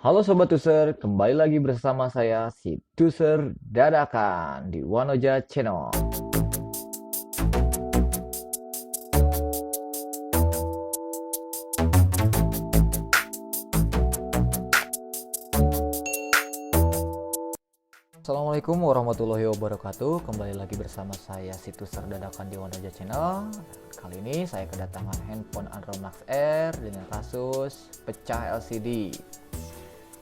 Halo Sobat Tuser, kembali lagi bersama saya si Tuser Dadakan di Wanoja Channel. Assalamualaikum warahmatullahi wabarakatuh. Kembali lagi bersama saya si Tuser Dadakan di Wanoja Channel. Kali ini saya kedatangan handphone Android Max Air dengan kasus pecah LCD.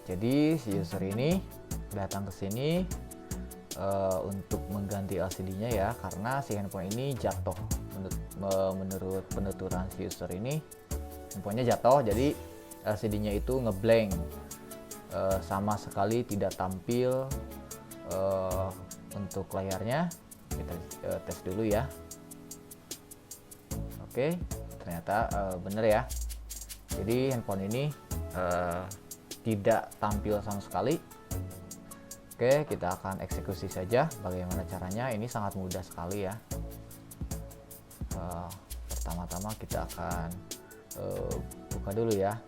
Jadi si user ini datang ke sini untuk mengganti LCD-nya ya, karena si handphone ini jatuh. Menurut penuturan si user ini, handphonenya jatuh, jadi LCD-nya itu ngeblank, sama sekali tidak tampil untuk layarnya. Kita tes dulu ya. Oke, ternyata bener ya. Jadi handphone ini tidak tampil sama sekali. Oke, kita akan eksekusi saja. Bagaimana caranya? Ini sangat mudah sekali ya. Pertama-tama kita akan buka dulu ya.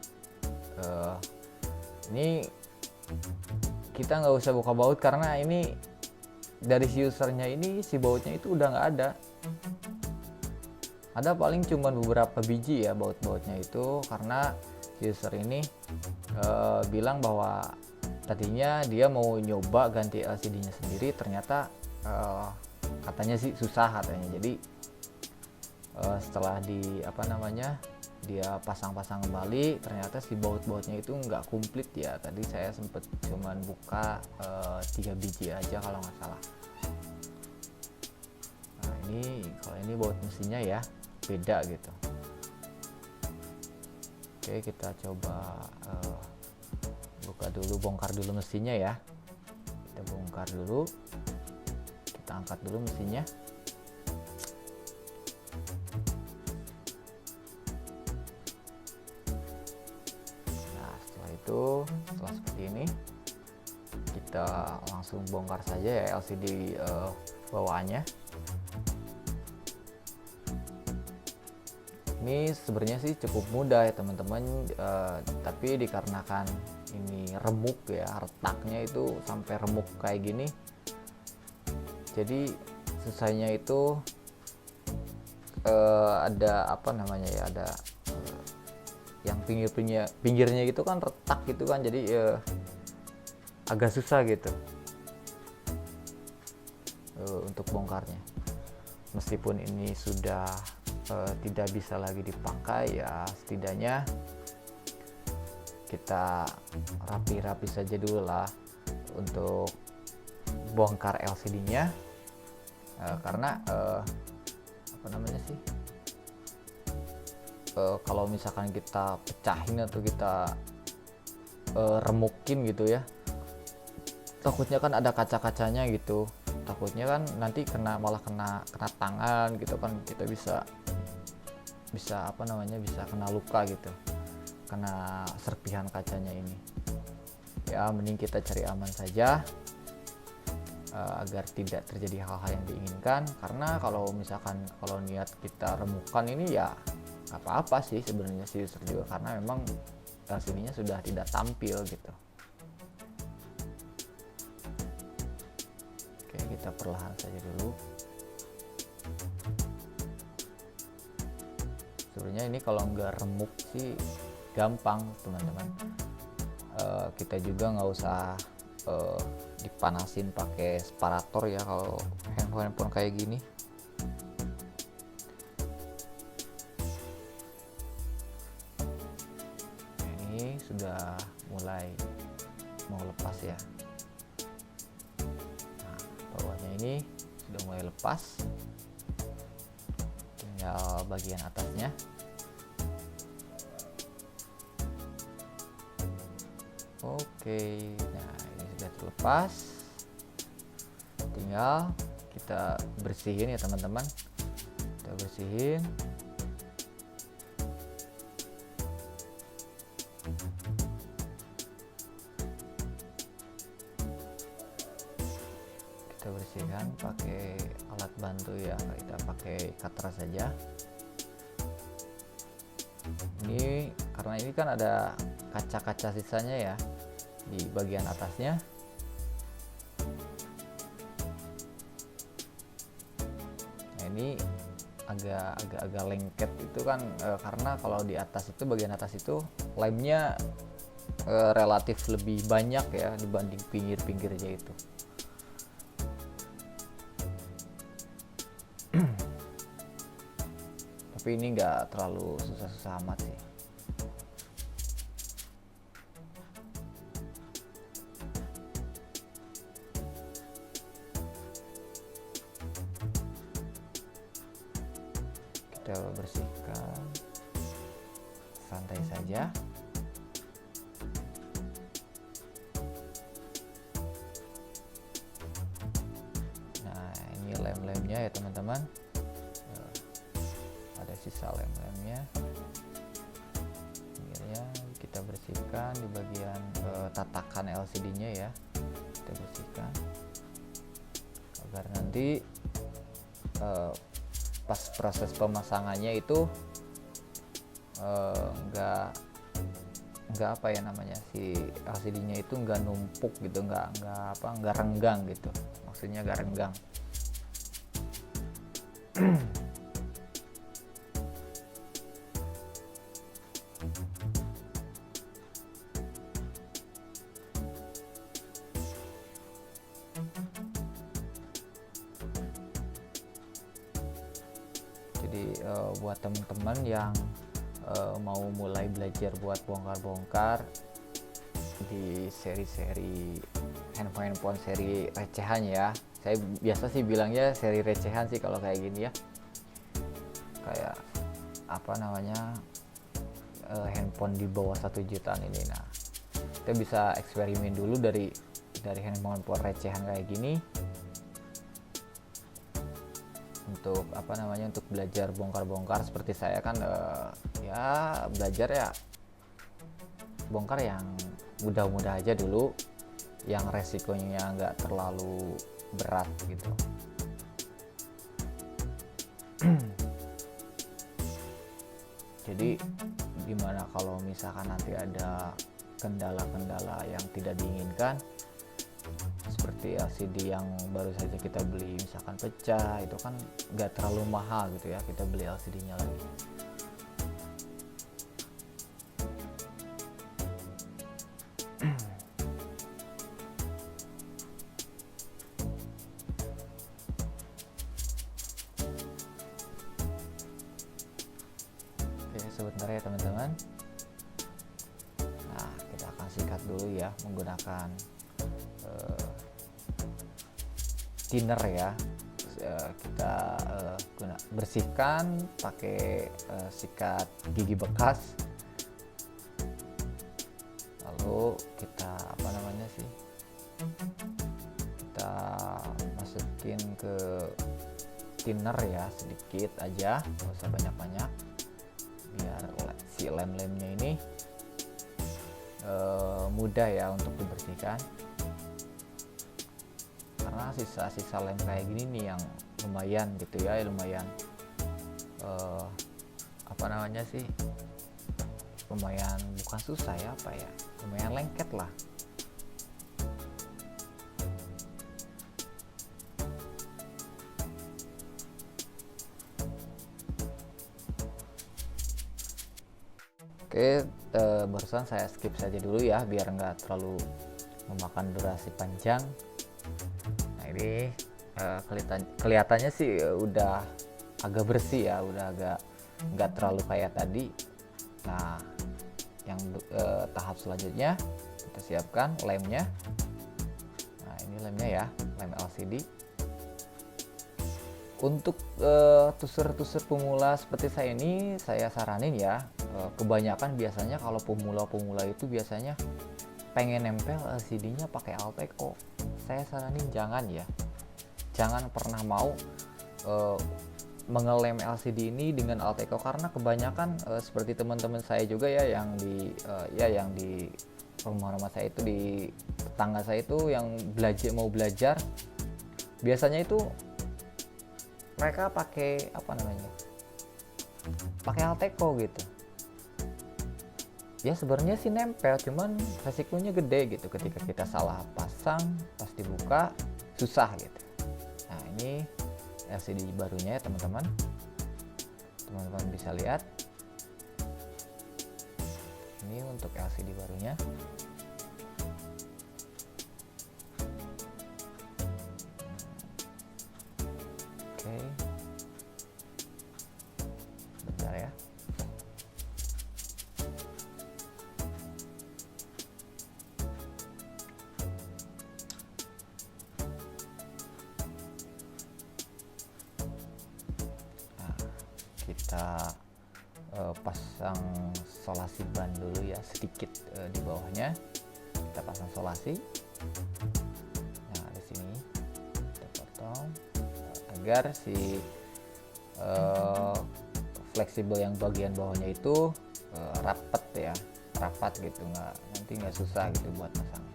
Ini kita nggak usah buka baut, karena ini dari si usernya ini, si bautnya itu udah nggak ada. Ada paling cuman beberapa biji ya baut-bautnya itu, karena user ini bilang bahwa tadinya dia mau nyoba ganti LCD-nya sendiri, ternyata katanya sih susah katanya. Jadi setelah dia pasang-pasang kembali, ternyata si baut-bautnya itu nggak komplit ya. Tadi saya sempet cuman buka 3 biji aja kalau nggak salah. Nah ini kalau ini baut mesinnya ya beda gitu. Oke, kita coba buka dulu, bongkar dulu mesinnya ya. Kita bongkar dulu, kita angkat dulu mesinnya. Nah setelah seperti ini, kita langsung bongkar saja ya LCD bawaannya. Ini sebenarnya sih cukup mudah ya teman-teman, tapi dikarenakan ini remuk ya, retaknya itu sampai remuk kayak gini, jadi susahnya itu ada ada yang pinggirnya gitu kan retak gitu kan, jadi agak susah gitu untuk bongkarnya. Meskipun ini sudah tidak bisa lagi dipakai ya, setidaknya kita rapi-rapi saja dulu lah untuk bongkar LCD-nya, karena kalau misalkan kita pecahin atau kita remukin gitu ya, takutnya kan ada kaca-kacanya gitu, takutnya kan nanti malah kena tangan gitu kan, kita bisa bisa kena luka gitu, kena serpihan kacanya ini ya. Mending kita cari aman saja agar tidak terjadi hal-hal yang diinginkan, karena kalau niat kita remukan ini ya nggak apa-apa sih sebenarnya sih user juga, karena memang LCD-nya sudah tidak tampil gitu. Oke, kita perlahan saja dulu. Sebenarnya ini kalau nggak remuk sih gampang teman-teman. Kita juga nggak usah dipanasin pakai separator ya kalau handphone kayak gini. Ini sudah mulai mau lepas ya. Nah, bawahnya ini sudah mulai lepas, tinggal bagian atasnya. Oke, nah ini sudah terlepas, tinggal kita bersihin ya teman-teman. Kita bersihin. Kita bersihkan pakai alat bantu ya, kita pakai cutter saja. Ini karena ini kan ada kaca-kaca sisanya ya, di bagian atasnya. Nah ini agak lengket itu kan karena kalau di atas itu, bagian atas itu lemnya relatif lebih banyak ya dibanding pinggir-pinggirnya itu. Tapi ini nggak terlalu susah-susah amat sih. Kita bersihkan santai saja. Nah ini lem-lemnya ya teman-teman, ada sisa lem-lemnya. Akhirnya kita bersihkan di bagian tatakan LCD-nya ya, kita bersihkan agar nanti pas proses pemasangannya itu nggak apa ya namanya, si LCD-nya itu nggak numpuk gitu, nggak renggang gitu, maksudnya nggak renggang. Jadi buat teman-teman yang mau mulai belajar buat bongkar-bongkar di seri-seri handphone seri recehan ya, saya biasa sih bilangnya seri recehan sih kalau kayak gini ya, kayak apa namanya, handphone di bawah 1 jutaan ini. Nah kita bisa eksperimen dulu dari handphone recehan kayak gini untuk apa namanya, untuk belajar bongkar-bongkar. Seperti saya kan ya belajar ya bongkar yang mudah-mudah aja dulu, yang resikonya nggak terlalu berat gitu. Jadi gimana kalau misalkan nanti ada kendala-kendala yang tidak diinginkan, seperti LCD yang baru saja kita beli misalkan pecah, itu kan nggak terlalu mahal gitu ya, kita beli LCD-nya lagi. Oke, sebentar ya teman-teman. Nah kita akan sikat dulu ya menggunakan thinner ya. Kita bersihkan pakai sikat gigi bekas, lalu kita apa namanya sih, kita masukin ke thinner ya, sedikit aja, nggak usah banyak-banyak, biar si lem-lemnya ini mudah ya untuk dibersihkan. Karena sisa-sisa lem kayak gini nih yang lumayan gitu ya, lumayan apa namanya sih, lumayan bukan susah ya, apa ya, lumayan lengket lah. Oke, barusan saya skip saja dulu ya biar nggak terlalu memakan durasi panjang. Nah ini kelihatannya sih udah agak bersih ya, udah agak nggak terlalu kayak tadi. Nah yang tahap selanjutnya kita siapkan lemnya. Nah ini lemnya ya, lem LCD. Untuk tusur-tusur pemula seperti saya ini, saya saranin ya, kebanyakan biasanya kalau pemula-pemula itu biasanya pengen nempel LCD-nya pakai Alteco. Saya saranin jangan ya, jangan pernah mau mengelem LCD ini dengan Alteco, karena kebanyakan seperti teman-teman saya juga ya yang di rumah-rumah saya itu, di tetangga saya itu yang mau belajar biasanya itu mereka pakai apa namanya, pakai Alteco gitu. Ya sebenarnya sih nempel, cuman resikonya gede gitu ketika kita salah pasang, pas dibuka susah gitu. Nah ini LCD barunya ya teman-teman. Teman-teman bisa lihat. Ini untuk LCD barunya. Oke. Bentar ya. Kita pasang solasi ban dulu ya, sedikit di bawahnya kita pasang solasi. Nah di sini kita potong agar si fleksibel yang bagian bawahnya itu rapat gitu, nanti nggak susah gitu buat pasang.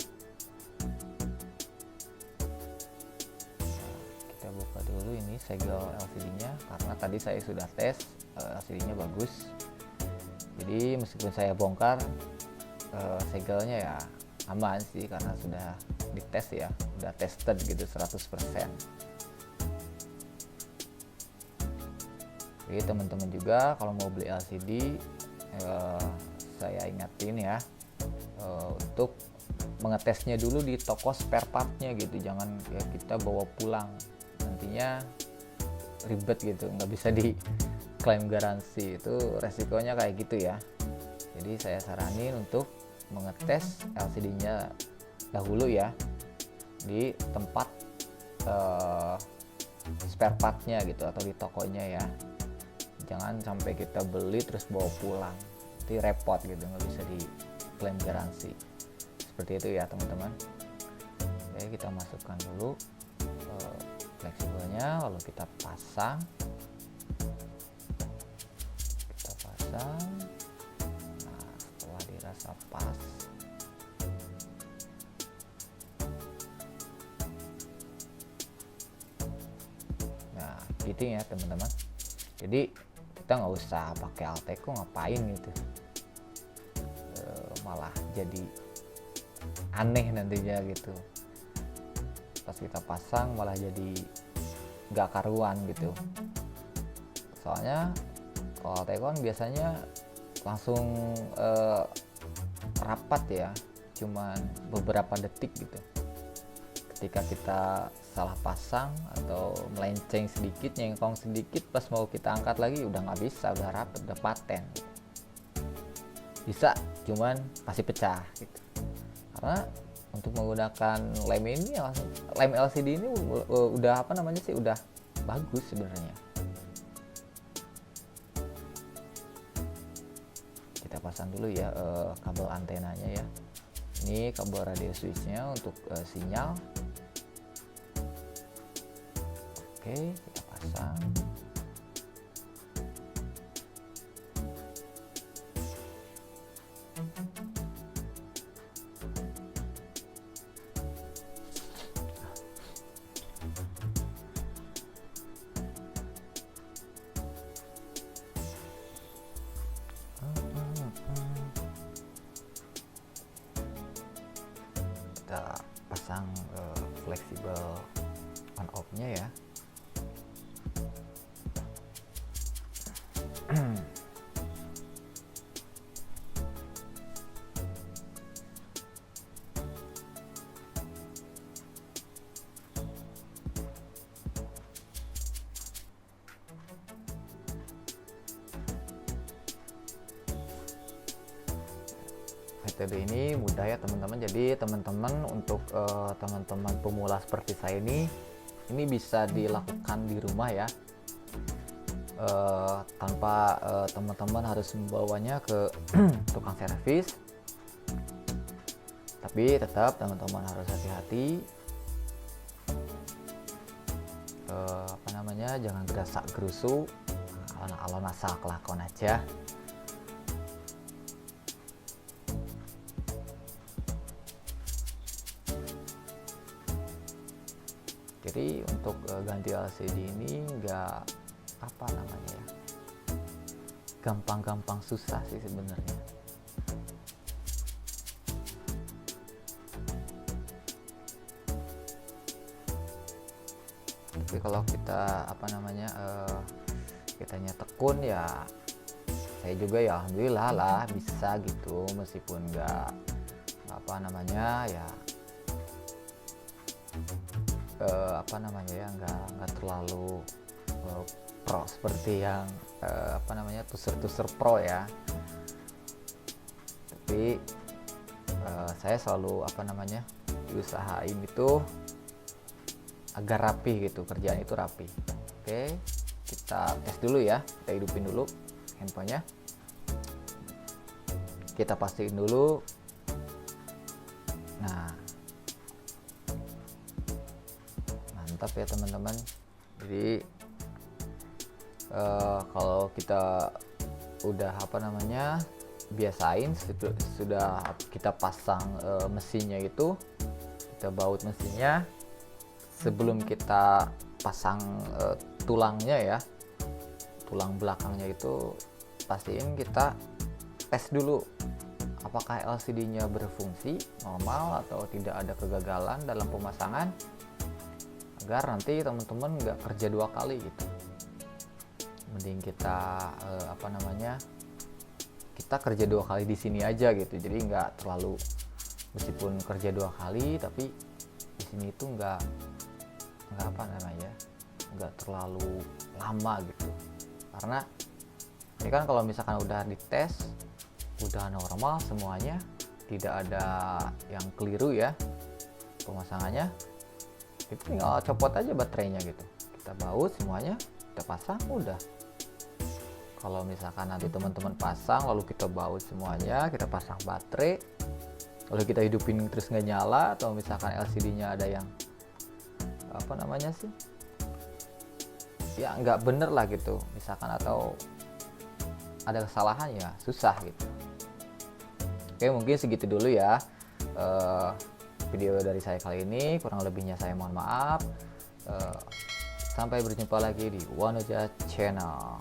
Kita buka dulu ini segel LCD-nya karena tadi saya sudah tes, LCD-nya bagus. Jadi meskipun saya bongkar segelnya ya aman sih karena sudah dites ya, udah tested gitu 100%. Jadi teman-teman juga kalau mau beli LCD saya ingatin ya untuk mengetesnya dulu di toko spare partnya gitu, jangan ya kita bawa pulang nantinya ribet gitu, nggak bisa diklaim garansi, itu resikonya kayak gitu ya. Jadi saya saranin untuk mengetes LCD-nya dahulu ya di tempat spare partnya gitu atau di tokonya ya, jangan sampai kita beli terus bawa pulang, nanti repot gitu, nggak bisa diklaim garansi. Seperti itu ya teman-teman. Oke, kita masukkan dulu fleksibelnya, lalu kita pasang. Nah setelah dirasa pas, nah gitu ya teman-teman. Jadi kita nggak usah pakai Alteco, ngapain gitu, malah jadi aneh nantinya gitu, pas kita pasang malah jadi nggak karuan gitu. Soalnya kalau Alteco kan biasanya langsung rapat ya, cuman beberapa detik gitu. Ketika kita salah pasang atau melenceng sedikit, nyengkong sedikit, pas mau kita angkat lagi udah nggak bisa, udah rapat, udah paten. Bisa, cuman pasti pecah gitu. Karena untuk menggunakan lem ini, lem LCD ini udah apa namanya sih, udah bagus sebenarnya. Kita pasang dulu ya kabel antenanya ya. Ini kabel radio switchnya untuk sinyal. Oke, kita pasang. Kita pasang fleksibel on off-nya ya. Metode ini mudah ya teman-teman. Jadi teman-teman untuk teman-teman pemula seperti saya ini bisa dilakukan di rumah ya, tanpa teman-teman harus membawanya ke tukang servis. Tapi tetap teman-teman harus hati-hati, apa namanya, jangan gerasak gerusu, alon-alon asal kelakon aja. Jadi untuk ganti LCD ini nggak apa namanya ya, gampang-gampang susah sih sebenarnya. Tapi kalau kita kitanya tekun ya, saya juga ya alhamdulillah lah bisa gitu, meskipun nggak nggak terlalu pro seperti yang tuser pro ya. Tapi saya selalu diusahain itu agar rapi gitu, kerjaan itu rapi. Oke, kita tes dulu ya, kita hidupin dulu handphonenya, kita pastiin dulu. Nah, mantap ya teman-teman. Jadi kalau kita udah biasain, sudah kita pasang mesinnya itu, kita baut mesinnya. Sebelum kita pasang tulangnya ya, tulang belakangnya itu, pastiin kita tes dulu apakah LCD-nya berfungsi normal atau tidak ada kegagalan dalam pemasangan, agar nanti teman-teman nggak kerja dua kali gitu. Mending kita kita kerja dua kali di sini aja gitu, jadi nggak terlalu, meskipun kerja dua kali tapi di sini itu nggak terlalu lama gitu. Karena ini kan kalau misalkan udah dites, udah normal semuanya, tidak ada yang keliru ya pemasangannya, itu tinggal copot aja baterainya gitu, kita baut semuanya, kita pasang, udah. Kalau misalkan nanti teman-teman pasang lalu kita baut semuanya, kita pasang baterai, lalu kita hidupin terus nggak nyala, atau misalkan LCD-nya ada yang ya nggak bener lah gitu misalkan, atau ada kesalahan, ya susah gitu. Oke, mungkin segitu dulu ya video dari saya kali ini, kurang lebihnya saya mohon maaf. Sampai berjumpa lagi di Wanoja Channel.